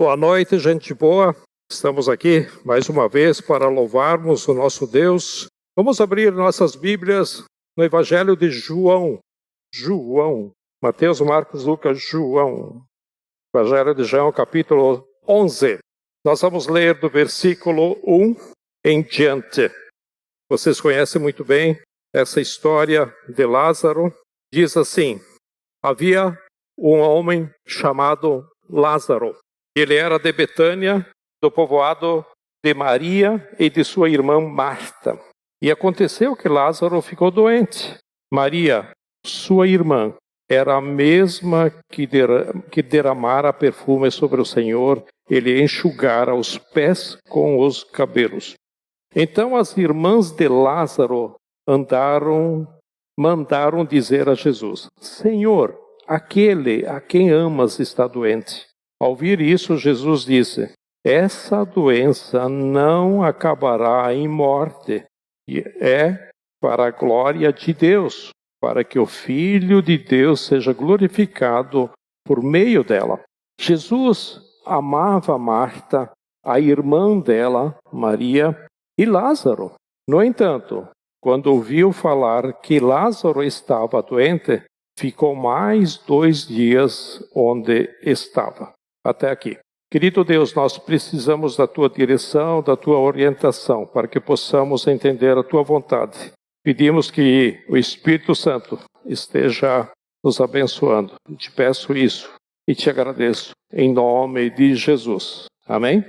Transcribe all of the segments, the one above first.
Boa noite, gente boa. Estamos aqui mais uma vez para louvarmos o nosso Deus. Vamos abrir nossas Bíblias no Evangelho de João. Mateus, Marcos, Lucas, João. Evangelho de João, capítulo 11. Nós vamos ler do versículo 1 em diante. Vocês conhecem muito bem essa história de Lázaro. Diz assim: havia um homem chamado Lázaro. Ele era de Betânia, do povoado de Maria e de sua irmã Marta. E aconteceu que Lázaro ficou doente. Maria, sua irmã, era a mesma que derramara perfume sobre o Senhor. Ele enxugara os pés com os cabelos. Então as irmãs de Lázaro mandaram dizer a Jesus: Senhor, aquele a quem amas está doente. Ao ouvir isso, Jesus disse: essa doença não acabará em morte, e é para a glória de Deus, para que o Filho de Deus seja glorificado por meio dela. Jesus amava Marta, a irmã dela, Maria, e Lázaro. No entanto, quando ouviu falar que Lázaro estava doente, ficou mais 2 dias onde estava. Até aqui. Querido Deus, nós precisamos da Tua direção, da Tua orientação, para que possamos entender a Tua vontade. Pedimos que o Espírito Santo esteja nos abençoando. Te peço isso e te agradeço em nome de Jesus. Amém?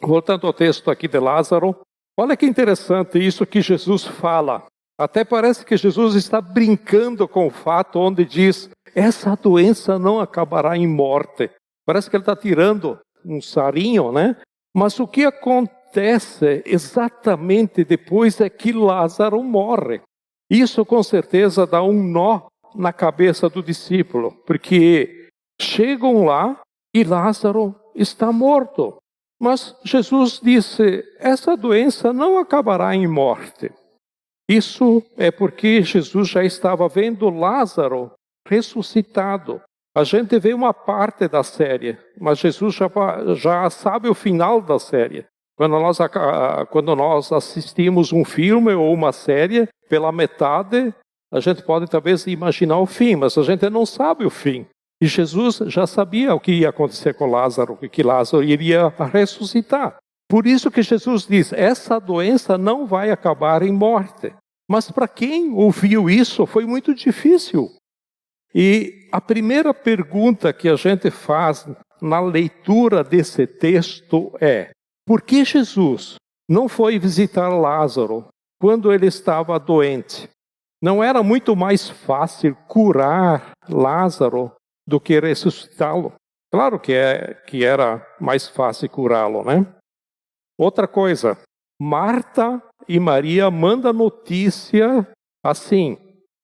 Voltando ao texto aqui de Lázaro, olha que interessante isso que Jesus fala. Até parece que Jesus está brincando com o fato onde diz: essa doença não acabará em morte. Parece que ele está tirando um sarinho, né? Mas o que acontece exatamente depois é que Lázaro morre. Isso com certeza dá um nó na cabeça do discípulo, porque chegam lá e Lázaro está morto. Mas Jesus disse: essa doença não acabará em morte. Isso é porque Jesus já estava vendo Lázaro ressuscitado. A gente vê uma parte da série, mas Jesus já sabe o final da série. Quando nós assistimos um filme ou uma série, pela metade, a gente pode talvez imaginar o fim, mas a gente não sabe o fim. E Jesus já sabia o que ia acontecer com Lázaro, que Lázaro iria ressuscitar. Por isso que Jesus diz: essa doença não vai acabar em morte. Mas para quem ouviu isso foi muito difícil. E a primeira pergunta que a gente faz na leitura desse texto é: por que Jesus não foi visitar Lázaro quando ele estava doente? Não era muito mais fácil curar Lázaro do que ressuscitá-lo? Claro que era mais fácil curá-lo, né? Outra coisa, Marta e Maria mandam notícia assim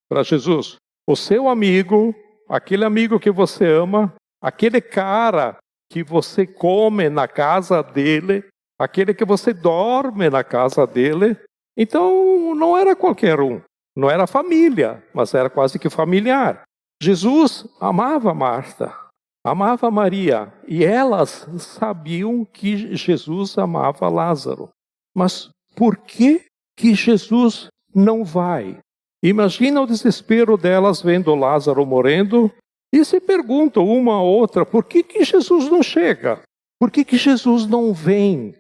para Jesus: o seu amigo, aquele amigo que você ama, aquele cara que você come na casa dele, aquele que você dorme na casa dele. Então não era qualquer um, não era família, mas era quase que familiar. Jesus amava Marta, amava Maria, e elas sabiam que Jesus amava Lázaro. Mas por que Jesus não vai? Imagina o desespero delas vendo Lázaro morrendo e se perguntam uma a outra: por que Jesus não chega? Por que Jesus não vem?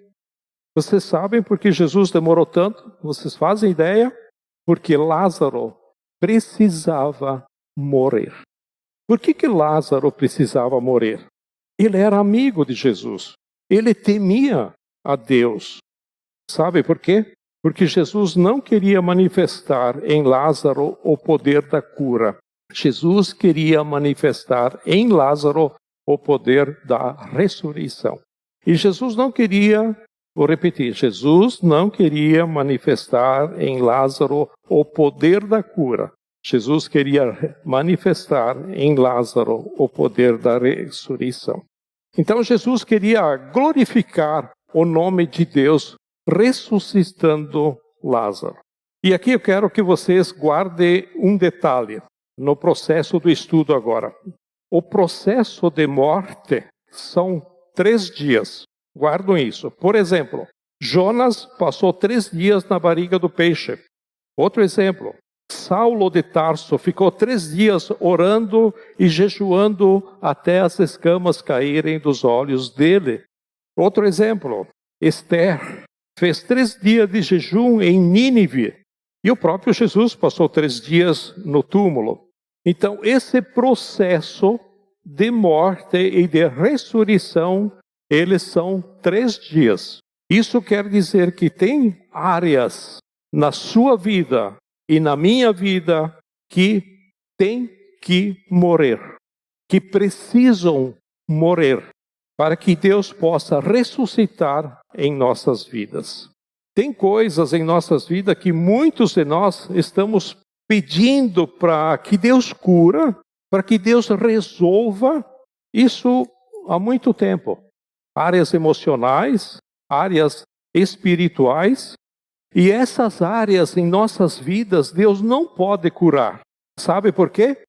Vocês sabem por que Jesus demorou tanto? Vocês fazem ideia? Porque Lázaro precisava morrer. Por que Lázaro precisava morrer? Ele era amigo de Jesus. Ele temia a Deus. Sabe por quê? Porque Jesus não queria manifestar em Lázaro o poder da cura. Jesus queria manifestar em Lázaro o poder da ressurreição. E Jesus não queria, vou repetir, Jesus não queria manifestar em Lázaro o poder da cura. Jesus queria manifestar em Lázaro o poder da ressurreição. Então Jesus queria glorificar o nome de Deus ressuscitando Lázaro. E aqui eu quero que vocês guardem um detalhe no processo do estudo agora. O processo de morte são 3 dias. Guardam isso. Por exemplo, Jonas passou 3 dias na barriga do peixe. Outro exemplo, Saulo de Tarso ficou 3 dias orando e jejuando até as escamas caírem dos olhos dele. Outro exemplo, Esther fez 3 dias de jejum em Nínive. E o próprio Jesus passou 3 dias no túmulo. Então, esse processo de morte e de ressurreição, eles são 3 dias. Isso quer dizer que tem áreas na sua vida e na minha vida que tem que morrer, que precisam morrer, para que Deus possa ressuscitar em nossas vidas. Tem coisas em nossas vidas que muitos de nós estamos pedindo para que Deus cura, para que Deus resolva isso há muito tempo. Áreas emocionais, áreas espirituais, e essas áreas em nossas vidas Deus não pode curar. Sabe por quê?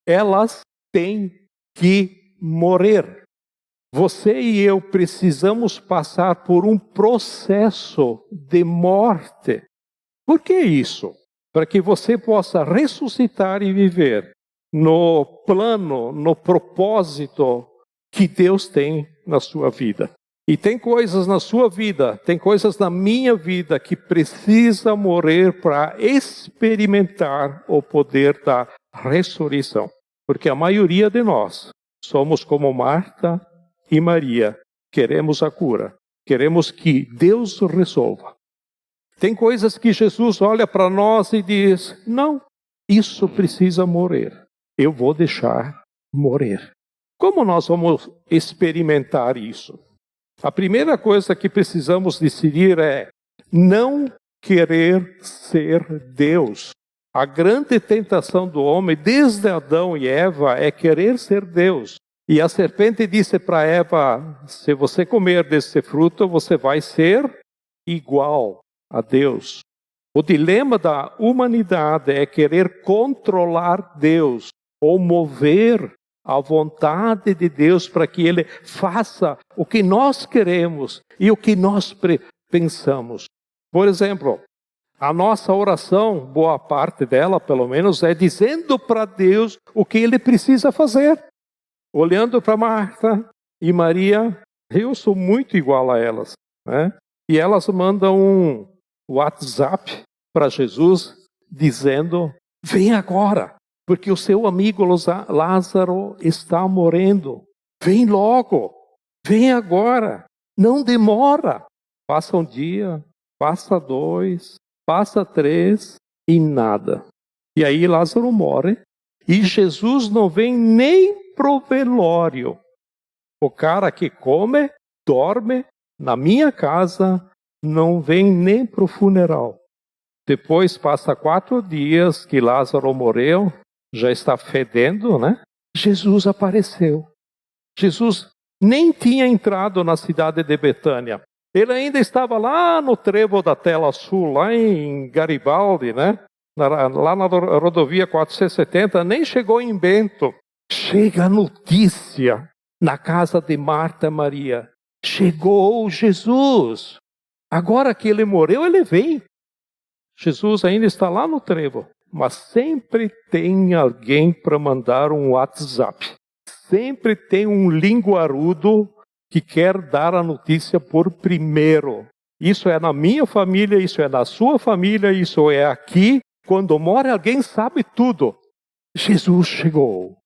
Elas têm que morrer. Você e eu precisamos passar por um processo de morte. Por que isso? Para que você possa ressuscitar e viver no plano, no propósito que Deus tem na sua vida. E tem coisas na sua vida, tem coisas na minha vida que precisa morrer para experimentar o poder da ressurreição. Porque a maioria de nós somos como Marta e Maria, queremos a cura, queremos que Deus resolva. Tem coisas que Jesus olha para nós e diz, não, isso precisa morrer, eu vou deixar morrer. Como nós vamos experimentar isso? A primeira coisa que precisamos decidir é não querer ser Deus. A grande tentação do homem, desde Adão e Eva, é querer ser Deus. E a serpente disse para Eva, se você comer desse fruto, você vai ser igual a Deus. O dilema da humanidade é querer controlar Deus, ou mover a vontade de Deus para que Ele faça o que nós queremos e o que nós pensamos. Por exemplo, a nossa oração, boa parte dela pelo menos, é dizendo para Deus o que Ele precisa fazer. Olhando para Marta e Maria, eu sou muito igual a elas, né? E elas mandam um WhatsApp para Jesus dizendo, vem agora, porque o seu amigo Lázaro está morrendo. Vem logo, vem agora, não demora. Passa um dia, passa 2, passa 3 e nada. E aí Lázaro morre e Jesus não vem nem pro velório. O cara que come, dorme na minha casa, não vem nem pro funeral. Depois passa 4 dias que Lázaro morreu, já está fedendo, né? Jesus apareceu. Jesus nem tinha entrado na cidade de Betânia. Ele ainda estava lá no trevo da Tela Sul, lá em Garibaldi, né? Lá na rodovia 470, nem chegou em Bento. Chega a notícia na casa de Marta e Maria. Chegou Jesus. Agora que ele morreu, ele vem. Jesus ainda está lá no trevo. Mas sempre tem alguém para mandar um WhatsApp. Sempre tem um linguarudo que quer dar a notícia por primeiro. Isso é na minha família, isso é na sua família, isso é aqui. Quando morre alguém sabe tudo. Jesus chegou.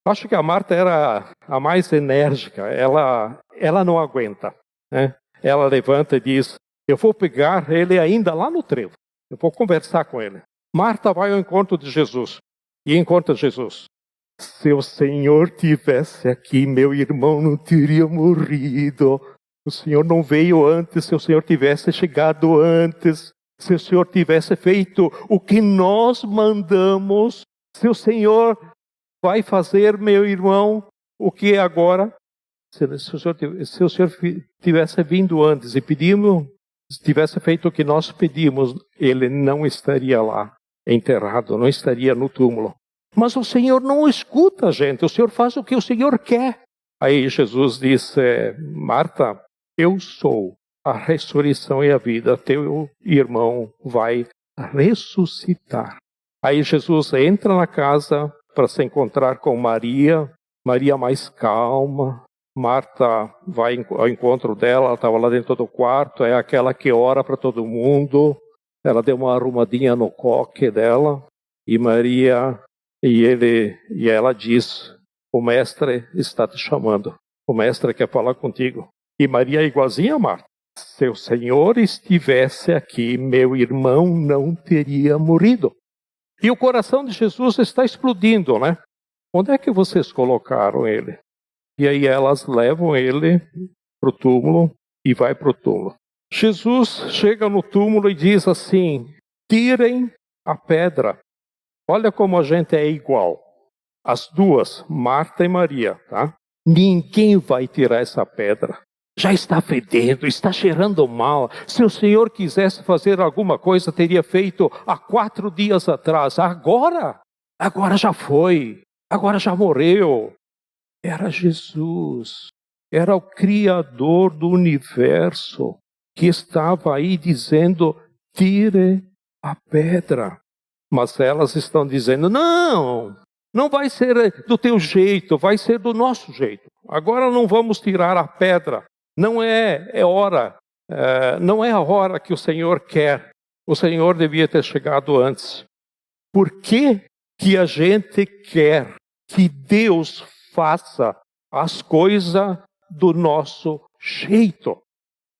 Acho que a Marta era a mais enérgica. Ela não aguenta, né? Ela levanta e diz, eu vou pegar ele ainda lá no trevo. Eu vou conversar com ele. Marta vai ao encontro de Jesus. E encontra Jesus. Se o Senhor tivesse aqui, meu irmão não teria morrido. O Senhor não veio antes, se o Senhor tivesse chegado antes. Se o Senhor tivesse feito o que nós mandamos. Se o Senhor vai fazer, meu irmão, o que é agora? Se o Senhor tivesse vindo antes e pedimos, se tivesse feito o que nós pedimos, ele não estaria lá enterrado, não estaria no túmulo. Mas o Senhor não escuta a gente, o Senhor faz o que o Senhor quer. Aí Jesus disse, Marta, eu sou a ressurreição e a vida, teu irmão vai ressuscitar. Aí Jesus entra na casa para se encontrar com Maria, Maria mais calma. Marta vai ao encontro dela, ela estava lá dentro do quarto, é aquela que ora para todo mundo. Ela deu uma arrumadinha no coque dela, e Maria, e ela diz, o mestre está te chamando, o mestre quer falar contigo. E Maria é igualzinha a Marta. Se o Senhor estivesse aqui, meu irmão não teria morrido. E o coração de Jesus está explodindo, né? Onde é que vocês colocaram ele? E aí elas levam ele para o túmulo e vai para o túmulo. Jesus chega no túmulo e diz assim, tirem a pedra. Olha como a gente é igual. As duas, Marta e Maria, tá? Ninguém vai tirar essa pedra. Já está fedendo, está cheirando mal. Se o Senhor quisesse fazer alguma coisa, teria feito há 4 dias atrás. Agora já foi. Agora já morreu. Era Jesus. Era o Criador do universo que estava aí dizendo, tire a pedra. Mas elas estão dizendo, não vai ser do teu jeito, vai ser do nosso jeito. Agora não vamos tirar a pedra. Não é hora, não é a hora que o Senhor quer. O Senhor devia ter chegado antes. Por que a gente quer que Deus faça as coisas do nosso jeito?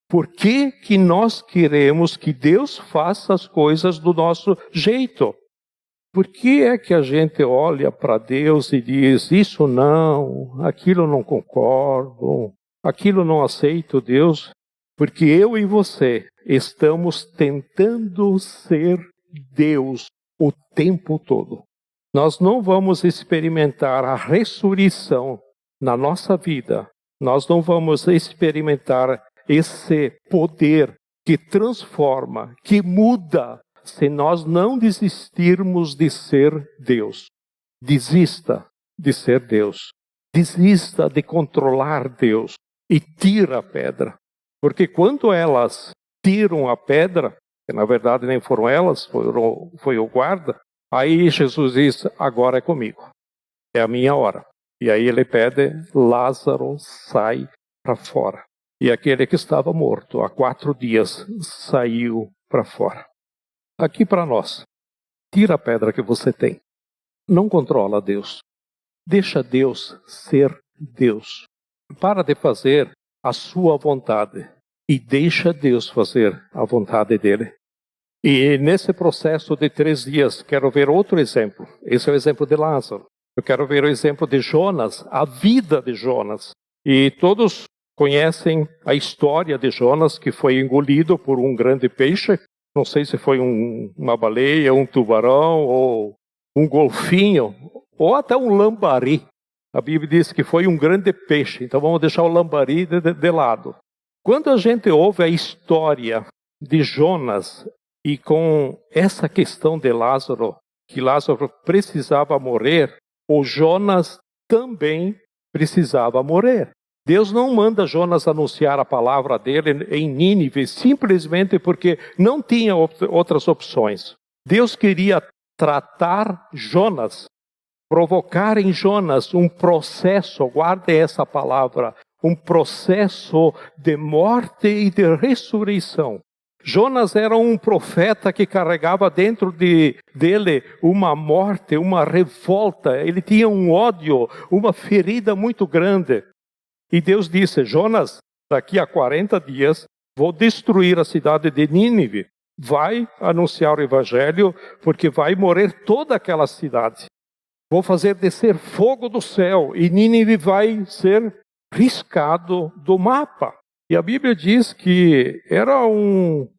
Por que nós queremos que Deus faça as coisas do nosso jeito? Por que é que a gente olha para Deus e diz, isso não, aquilo não concordo, aquilo não aceito, Deus? Porque eu e você estamos tentando ser Deus o tempo todo. Nós não vamos experimentar a ressurreição na nossa vida. Nós não vamos experimentar esse poder que transforma, que muda, se nós não desistirmos de ser Deus. Desista de ser Deus. Desista de controlar Deus e tira a pedra. Porque quando elas tiram a pedra, que na verdade nem foram elas, foi o guarda, aí Jesus diz, agora é comigo, é a minha hora. E aí ele pede, Lázaro, sai para fora. E aquele que estava morto há 4 dias saiu para fora. Aqui para nós, tira a pedra que você tem. Não controla Deus. Deixa Deus ser Deus. Para de fazer a sua vontade e deixa Deus fazer a vontade dele. E nesse processo de 3 dias, quero ver outro exemplo. Esse é o exemplo de Lázaro. Eu quero ver o exemplo de Jonas, a vida de Jonas. E todos conhecem a história de Jonas, que foi engolido por um grande peixe. Não sei se foi uma baleia, um tubarão, ou um golfinho, ou até um lambari. A Bíblia diz que foi um grande peixe, então vamos deixar o lambari de lado. Quando a gente ouve a história de Jonas, e com essa questão de Lázaro, que Lázaro precisava morrer, o Jonas também precisava morrer. Deus não manda Jonas anunciar a palavra dele em Nínive simplesmente porque não tinha outras opções. Deus queria tratar Jonas, provocar em Jonas um processo, guarde essa palavra, um processo de morte e de ressurreição. Jonas era um profeta que carregava dentro dele uma morte, uma revolta. Ele tinha um ódio, uma ferida muito grande. E Deus disse, Jonas, daqui a 40 dias vou destruir a cidade de Nínive. Vai anunciar o evangelho, porque vai morrer toda aquela cidade. Vou fazer descer fogo do céu e Nínive vai ser riscado do mapa. E a Bíblia diz que era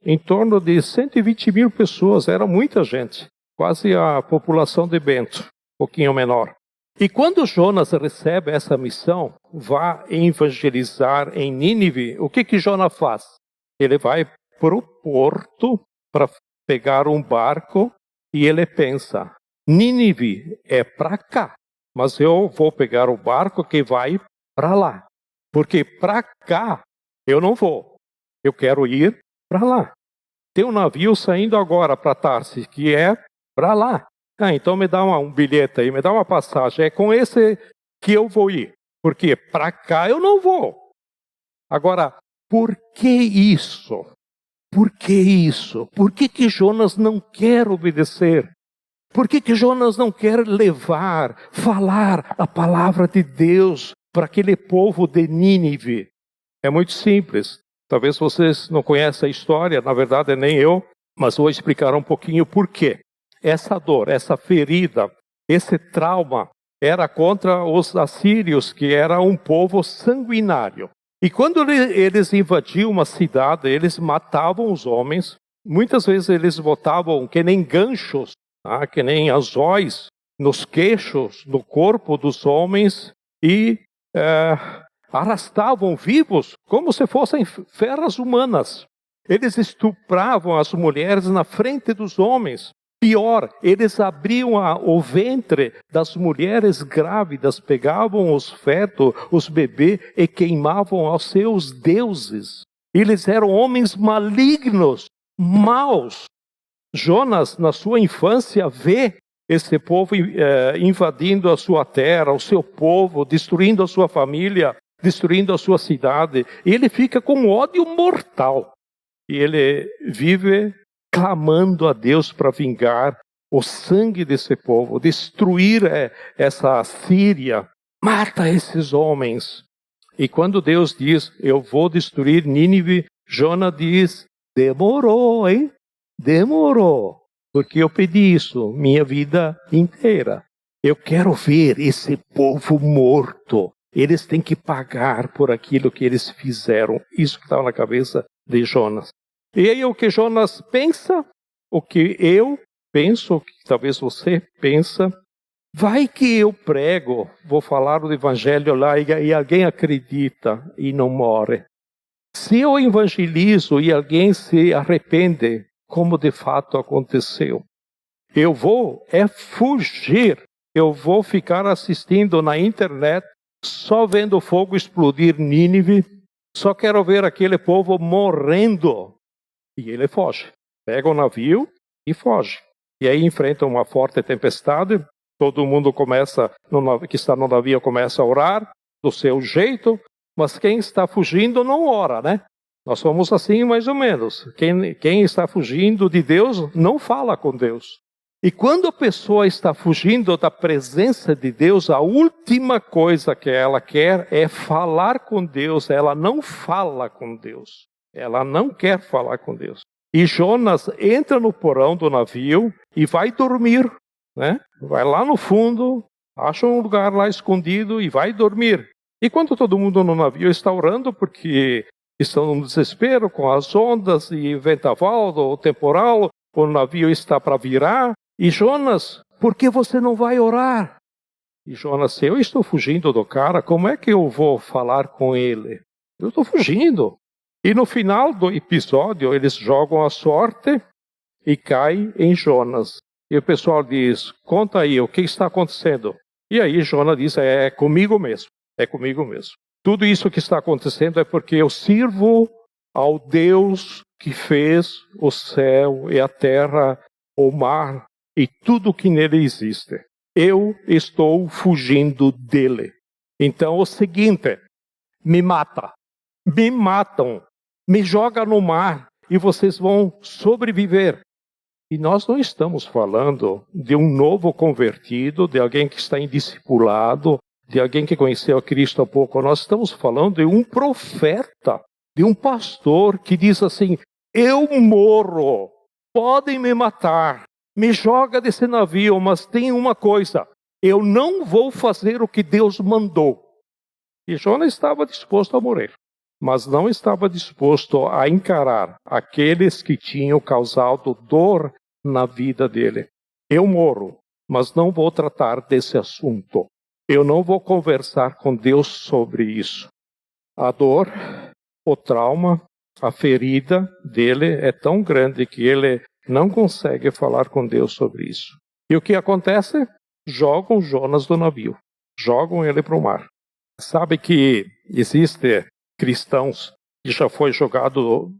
em torno de 120 mil pessoas, era muita gente. Quase a população de Bento, um pouquinho menor. E quando Jonas recebe essa missão, vá evangelizar em Nínive, o que Jonas faz? Ele vai para o porto para pegar um barco e ele pensa, Nínive é para cá, mas eu vou pegar o barco que vai para lá. Porque para cá eu não vou. Eu quero ir para lá. Tem um navio saindo agora para Tarsis, que é para lá. Então me dá um bilhete aí, me dá uma passagem. É com esse que eu vou ir. Porque para cá eu não vou. Agora, por que isso? Por que isso? Por que Jonas não quer obedecer? Por que Jonas não quer levar, falar a palavra de Deus para aquele povo de Nínive? É muito simples. Talvez vocês não conheçam a história, na verdade nem eu, mas vou explicar um pouquinho por quê. Essa dor, essa ferida, esse trauma era contra os assírios, que era um povo sanguinário. E quando eles invadiam uma cidade, eles matavam os homens. Muitas vezes eles botavam que nem ganchos, que nem anzóis, nos queixos, no corpo dos homens e arrastavam vivos como se fossem feras humanas. Eles estupravam as mulheres na frente dos homens. Pior, eles abriam o ventre das mulheres grávidas, pegavam os fetos, os bebês e queimavam aos seus deuses. Eles eram homens malignos, maus. Jonas, na sua infância, vê esse povo invadindo a sua terra, o seu povo, destruindo a sua família, destruindo a sua cidade. E ele fica com ódio mortal. E ele vive clamando a Deus para vingar o sangue desse povo, destruir essa Síria, mata esses homens. E quando Deus diz, eu vou destruir Nínive, Jonas diz, demorou, hein? Demorou, porque eu pedi isso minha vida inteira. Eu quero ver esse povo morto. Eles têm que pagar por aquilo que eles fizeram. Isso que estava na cabeça de Jonas. E aí o que Jonas pensa, o que eu penso, o que talvez você pensa, vai que eu prego, vou falar do evangelho lá e alguém acredita e não morre. Se eu evangelizo e alguém se arrepende, como de fato aconteceu, eu vou fugir, eu vou ficar assistindo na internet, só vendo o fogo explodir Nínive, só quero ver aquele povo morrendo. E ele foge. Pega o navio e foge. E aí enfrenta uma forte tempestade. Todo mundo que está no navio começa a orar do seu jeito. Mas quem está fugindo não ora, né? Nós somos assim mais ou menos. Quem está fugindo de Deus não fala com Deus. E quando a pessoa está fugindo da presença de Deus, a última coisa que ela quer é falar com Deus. Ela não fala com Deus. Ela não quer falar com Deus. E Jonas entra no porão do navio e vai dormir, né? Vai lá no fundo, acha um lugar lá escondido e vai dormir. E quando todo mundo no navio está orando, porque estão no desespero com as ondas e vendaval, o temporal, o navio está para virar. E Jonas, por que você não vai orar? E Jonas, se eu estou fugindo do cara, como é que eu vou falar com ele? Eu estou fugindo. E no final do episódio, eles jogam a sorte e caem em Jonas. E o pessoal diz, conta aí, o que está acontecendo? E aí Jonas diz, é comigo mesmo, é comigo mesmo. Tudo isso que está acontecendo é porque eu sirvo ao Deus que fez o céu e a terra, o mar e tudo que nele existe. Eu estou fugindo dele. Então o seguinte, me matam, me joga no mar e vocês vão sobreviver. E nós não estamos falando de um novo convertido, de alguém que está em discipulado, de alguém que conheceu a Cristo há pouco. Nós estamos falando de um profeta, de um pastor que diz assim, eu morro, podem me matar, me joga desse navio, mas tem uma coisa, eu não vou fazer o que Deus mandou. E Jonas estava disposto a morrer. Mas não estava disposto a encarar aqueles que tinham causado dor na vida dele. Eu morro, mas não vou tratar desse assunto. Eu não vou conversar com Deus sobre isso. A dor, o trauma, a ferida dele é tão grande que ele não consegue falar com Deus sobre isso. E o que acontece? Jogam Jonas do navio. Jogam ele para o mar. Sabe que existem cristãos que já foi jogado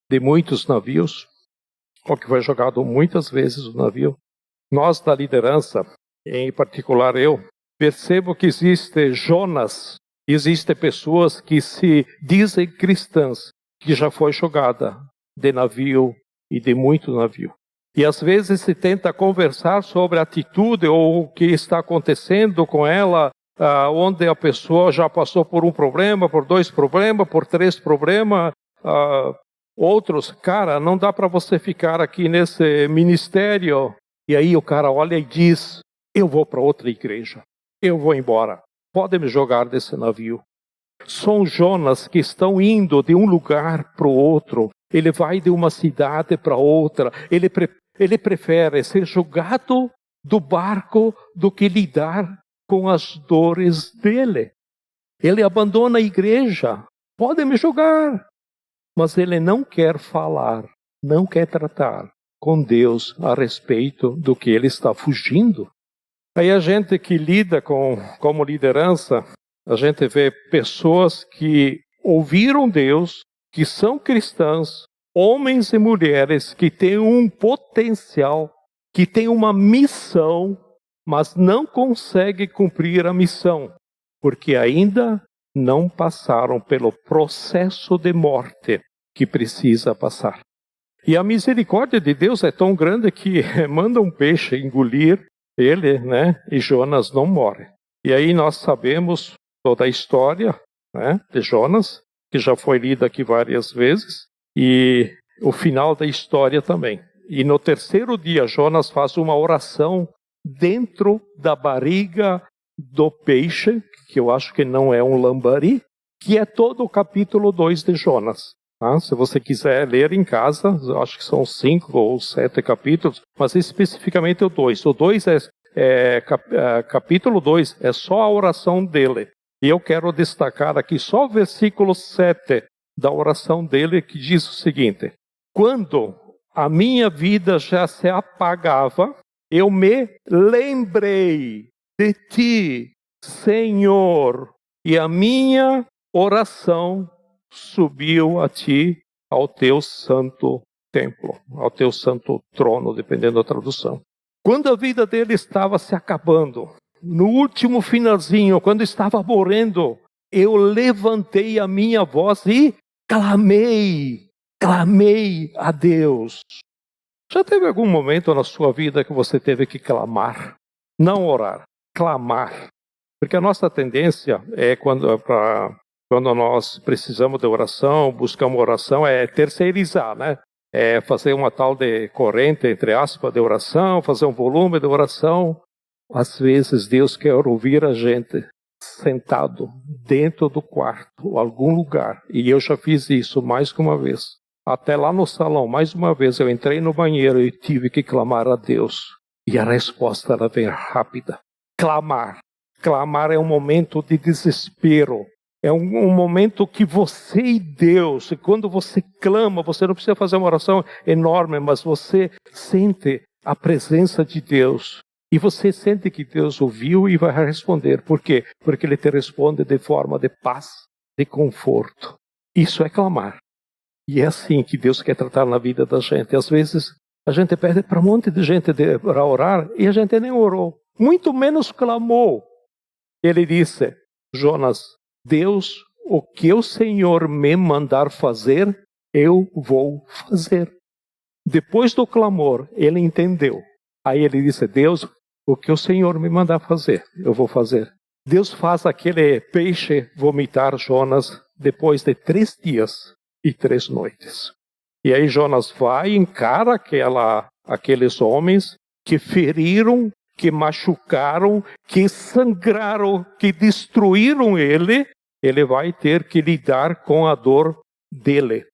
de muitos navios, ou que foi jogado muitas vezes o navio. Nós da liderança, em particular eu, percebo que existe Jonas, existem pessoas que se dizem cristãs, que já foi jogada de navio e de muito navio. E às vezes se tenta conversar sobre a atitude ou o que está acontecendo com ela, onde a pessoa já passou por um problema, por 2 problemas, por 3 problemas, outros. Cara, não dá para você ficar aqui nesse ministério. E aí o cara olha e diz, eu vou para outra igreja, eu vou embora, pode me jogar desse navio. São Jonas que estão indo de um lugar para o outro, ele vai de uma cidade para outra, ele prefere ser jogado do barco do que lidar com as dores dele. Ele abandona a igreja, pode me jogar, mas ele não quer falar, não quer tratar com Deus a respeito do que ele está fugindo. Aí a gente que lida como liderança, a gente vê pessoas que ouviram Deus, que são cristãs, homens e mulheres que têm um potencial, que têm uma missão, mas não conseguem cumprir a missão, porque ainda não passaram pelo processo de morte que precisa passar. E a misericórdia de Deus é tão grande que manda um peixe engolir ele, né? E Jonas não morre. E aí nós sabemos toda a história, né, de Jonas, que já foi lida aqui várias vezes, e o final da história também. E no 3º dia, Jonas faz uma oração dentro da barriga do peixe, que eu acho que não é um lambari, que é todo o capítulo 2 de Jonas. Se você quiser ler em casa, acho que são 5 ou 7 capítulos, mas especificamente o 2. O 2 capítulo 2 é só a oração dele. E eu quero destacar aqui só o versículo 7 da oração dele, que diz o seguinte: quando a minha vida já se apagava, eu me lembrei de ti, Senhor, e a minha oração subiu a ti, ao teu santo templo, ao teu santo trono, dependendo da tradução. Quando a vida dele estava se acabando, no último finalzinho, quando estava morrendo, eu levantei a minha voz e clamei a Deus. Já teve algum momento na sua vida que você teve que clamar? Não orar, clamar. Porque a nossa tendência é quando nós precisamos de oração, buscamos oração, é terceirizar, né? É fazer uma tal de corrente, entre aspas, de oração, fazer um volume de oração. Às vezes Deus quer ouvir a gente sentado dentro do quarto, algum lugar. E eu já fiz isso mais que uma vez. Até lá no salão, mais uma vez, eu entrei no banheiro e tive que clamar a Deus. E a resposta ela vem rápida. Clamar. Clamar é um momento de desespero. É um momento que você e Deus, e quando você clama, você não precisa fazer uma oração enorme, mas você sente a presença de Deus. E você sente que Deus ouviu e vai responder. Por quê? Porque Ele te responde de forma de paz, de conforto. Isso é clamar. E é assim que Deus quer tratar na vida da gente. Às vezes a gente pede para um monte de gente para orar e a gente nem orou. Muito menos clamou. Ele disse, Jonas, Deus, o que o Senhor me mandar fazer, eu vou fazer. Depois do clamor, ele entendeu. Aí ele disse, Deus, o que o Senhor me mandar fazer, eu vou fazer. Deus faz aquele peixe vomitar Jonas depois de 3 dias e 3 noites. E aí Jonas vai e encara aqueles homens que feriram, que machucaram, que sangraram, que destruíram ele. Ele vai ter que lidar com a dor dele.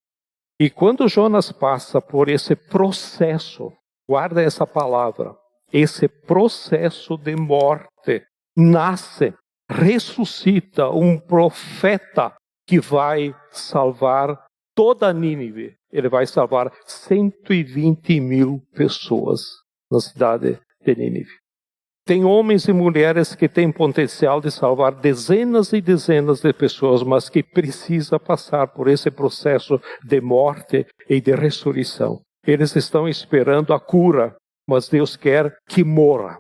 E quando Jonas passa por esse processo, guarda essa palavra, esse processo de morte, nasce, ressuscita um profeta que vai salvar toda Nínive. Ele vai salvar 120 mil pessoas na cidade de Nínive. Tem homens e mulheres que têm potencial de salvar dezenas e dezenas de pessoas, mas que precisa passar por esse processo de morte e de ressurreição. Eles estão esperando a cura, mas Deus quer que morra.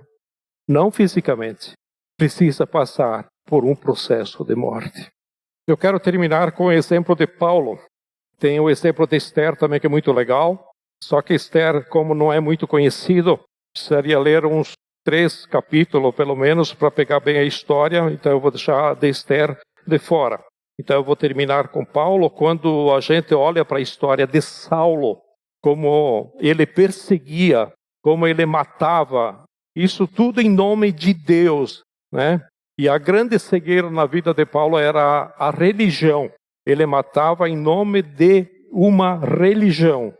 Não fisicamente. Precisa passar por um processo de morte. Eu quero terminar com o exemplo de Paulo. Tem o exemplo de Esther também, que é muito legal. Só que Esther, como não é muito conhecido, precisaria ler uns 3 capítulos, pelo menos, para pegar bem a história. Então eu vou deixar de Esther de fora. Então eu vou terminar com Paulo. Quando a gente olha para a história de Saulo, como ele perseguia, como ele matava, isso tudo em nome de Deus, né? E a grande cegueira na vida de Paulo era a religião. Ele matava em nome de uma religião.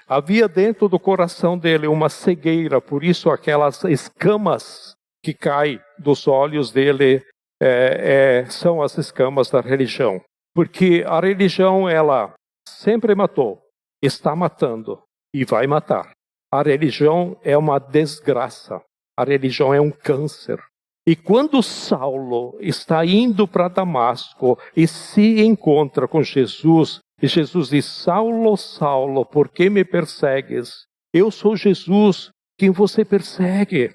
Havia dentro do coração dele uma cegueira, por isso aquelas escamas que caem dos olhos dele são as escamas da religião. Porque a religião, ela sempre matou, está matando e vai matar. A religião é uma desgraça, a religião é um câncer. E quando Saulo está indo para Damasco e se encontra com Jesus, e Jesus diz: Saulo, Saulo, por que me persegues? Eu sou Jesus, quem você persegue.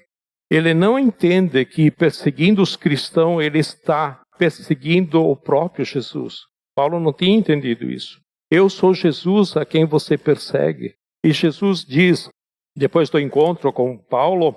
Ele não entende que perseguindo os cristãos, ele está perseguindo o próprio Jesus. Paulo não tinha entendido isso. Eu sou Jesus a quem você persegue. E Jesus diz, depois do encontro com Paulo,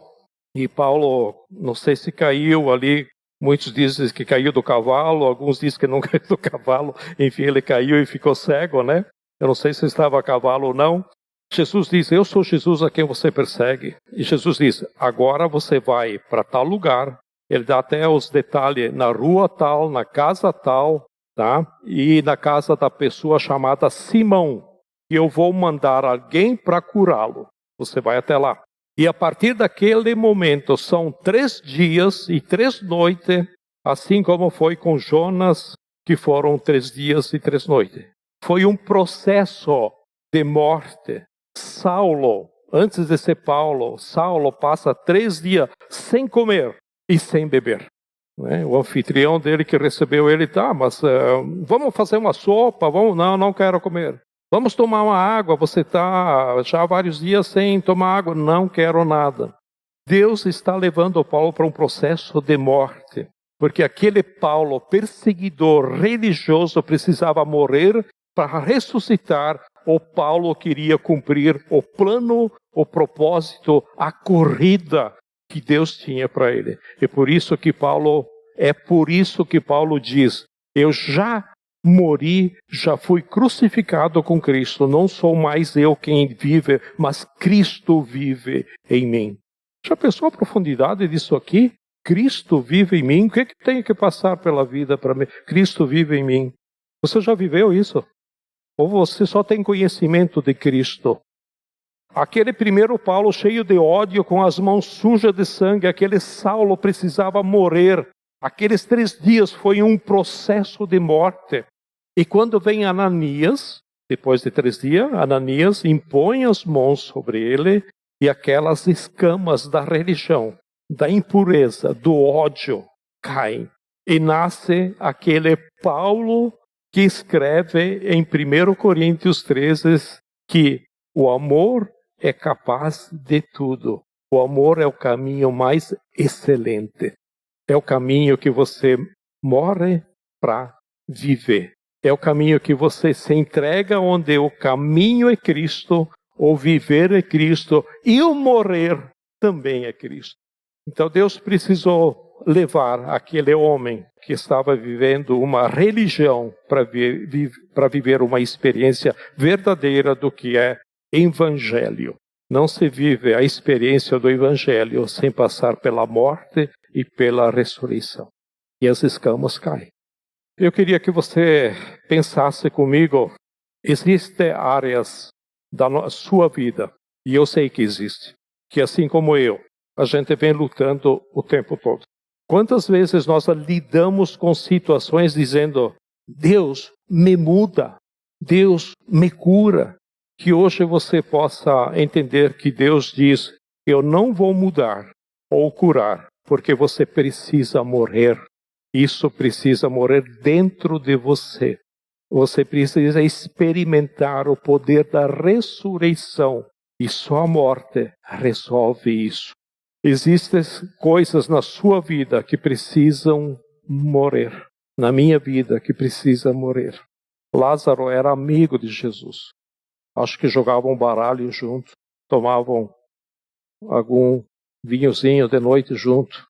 e Paulo, não sei se caiu ali, muitos dizem que caiu do cavalo, alguns dizem que não caiu do cavalo, enfim, ele caiu e ficou cego, né? Eu não sei se estava a cavalo ou não. Jesus diz: eu sou Jesus a quem você persegue. E Jesus diz: agora você vai para tal lugar. Ele dá até os detalhes, na rua tal, na casa tal, tá? E na casa da pessoa chamada Simão. E eu vou mandar alguém para curá-lo. Você vai até lá. E a partir daquele momento, são 3 dias e 3 noites, assim como foi com Jonas, que foram 3 dias e 3 noites. Foi um processo de morte. Saulo, antes de ser Paulo, Saulo passa 3 dias sem comer e sem beber. O anfitrião dele que recebeu ele, mas vamos fazer uma sopa, não quero comer. Vamos tomar uma água, você está já há vários dias sem tomar água, não quero nada. Deus está levando Paulo para um processo de morte, porque aquele Paulo, perseguidor religioso, precisava morrer para ressuscitar. O Paulo queria cumprir o plano, o propósito, a corrida que Deus tinha para ele. É por isso que Paulo diz: eu já morri, já fui crucificado com Cristo. Não sou mais eu quem vive, mas Cristo vive em mim. Já pensou a profundidade disso aqui? Cristo vive em mim. O que tem que passar pela vida para mim? Cristo vive em mim. Você já viveu isso? Ou você só tem conhecimento de Cristo? Aquele primeiro Paulo cheio de ódio, com as mãos sujas de sangue, aquele Saulo precisava morrer. Aqueles 3 dias foi um processo de morte. E quando vem Ananias, depois de 3 dias, Ananias impõe as mãos sobre ele e aquelas escamas da religião, da impureza, do ódio caem. E nasce aquele Paulo que escreve em 1 Coríntios 13 que o amor é capaz de tudo. O amor é o caminho mais excelente. É o caminho que você morre para viver. É o caminho que você se entrega, onde o caminho é Cristo, o viver é Cristo e o morrer também é Cristo. Então Deus precisou levar aquele homem que estava vivendo uma religião para viver uma experiência verdadeira do que é evangelho. Não se vive a experiência do evangelho sem passar pela morte e pela ressurreição. E as escamas caem. Eu queria que você pensasse comigo, existem áreas da sua vida, e eu sei que existe, que assim como eu, a gente vem lutando o tempo todo. Quantas vezes nós lidamos com situações dizendo: Deus me muda, Deus me cura. Que hoje você possa entender que Deus diz: eu não vou mudar ou curar, porque você precisa morrer. Isso precisa morrer dentro de você. Você precisa experimentar o poder da ressurreição. E só a morte resolve isso. Existem coisas na sua vida que precisam morrer. Na minha vida que precisa morrer. Lázaro era amigo de Jesus. Acho que jogavam baralho junto. Tomavam algum vinhozinho de noite junto.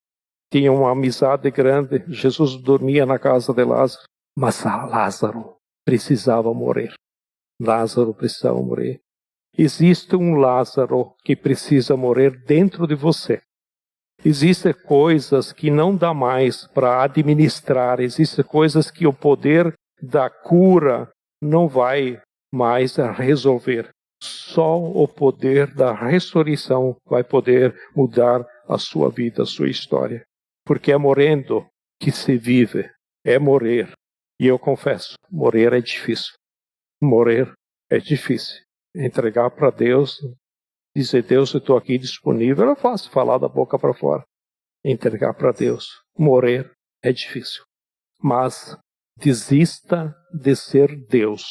Tinham uma amizade grande. Jesus dormia na casa de Lázaro. Mas Lázaro precisava morrer. Lázaro precisava morrer. Existe um Lázaro que precisa morrer dentro de você. Existem coisas que não dá mais para administrar. Existem coisas que o poder da cura não vai mais resolver. Só o poder da ressurreição vai poder mudar a sua vida, a sua história. Porque é morrendo que se vive. É morrer. E eu confesso, morrer é difícil. Morrer é difícil. Entregar para Deus, dizer, Deus, eu estou aqui disponível, é fácil falar da boca para fora. Entregar para Deus. Morrer é difícil. Mas desista de ser Deus.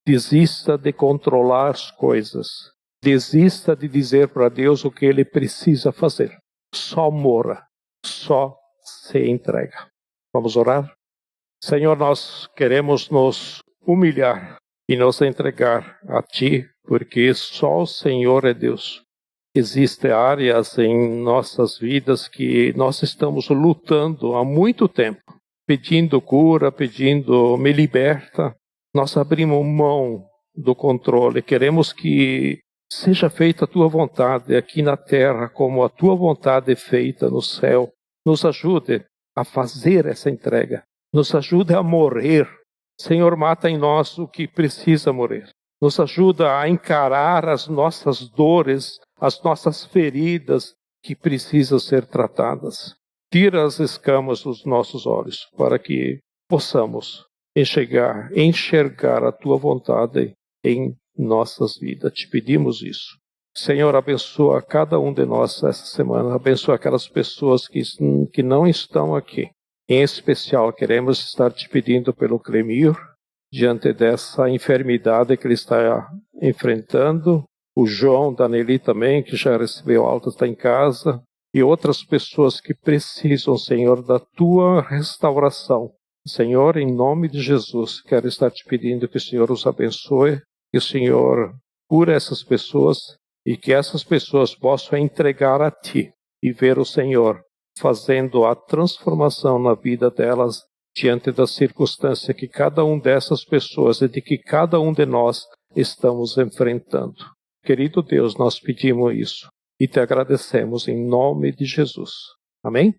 Desista de controlar as coisas. Desista de dizer para Deus o que Ele precisa fazer. Só morra. Só se entrega. Vamos orar? Senhor, nós queremos nos humilhar e nos entregar a Ti, porque só o Senhor é Deus. Existem áreas em nossas vidas que nós estamos lutando há muito tempo, pedindo cura, pedindo me liberta. Nós abrimos mão do controle, queremos que seja feita a Tua vontade aqui na terra, como a Tua vontade é feita no céu. Nos ajude a fazer essa entrega, nos ajude a morrer. Senhor, mata em nós o que precisa morrer. Nos ajuda a encarar as nossas dores, as nossas feridas que precisam ser tratadas. Tira as escamas dos nossos olhos para que possamos enxergar a Tua vontade em nossas vidas. Te pedimos isso. Senhor, abençoa cada um de nós essa semana. Abençoa aquelas pessoas que não estão aqui. Em especial, queremos estar te pedindo pelo Clemir, diante dessa enfermidade que ele está enfrentando. O João, Daneli também, que já recebeu alta, está em casa. E outras pessoas que precisam, Senhor, da Tua restauração. Senhor, em nome de Jesus, quero estar te pedindo que o Senhor os abençoe, que o Senhor cure essas pessoas e que essas pessoas possam entregar a Ti e ver o Senhor fazendo a transformação na vida delas diante da circunstância que cada um dessas pessoas e de que cada um de nós estamos enfrentando. Querido Deus, nós pedimos isso e te agradecemos em nome de Jesus. Amém?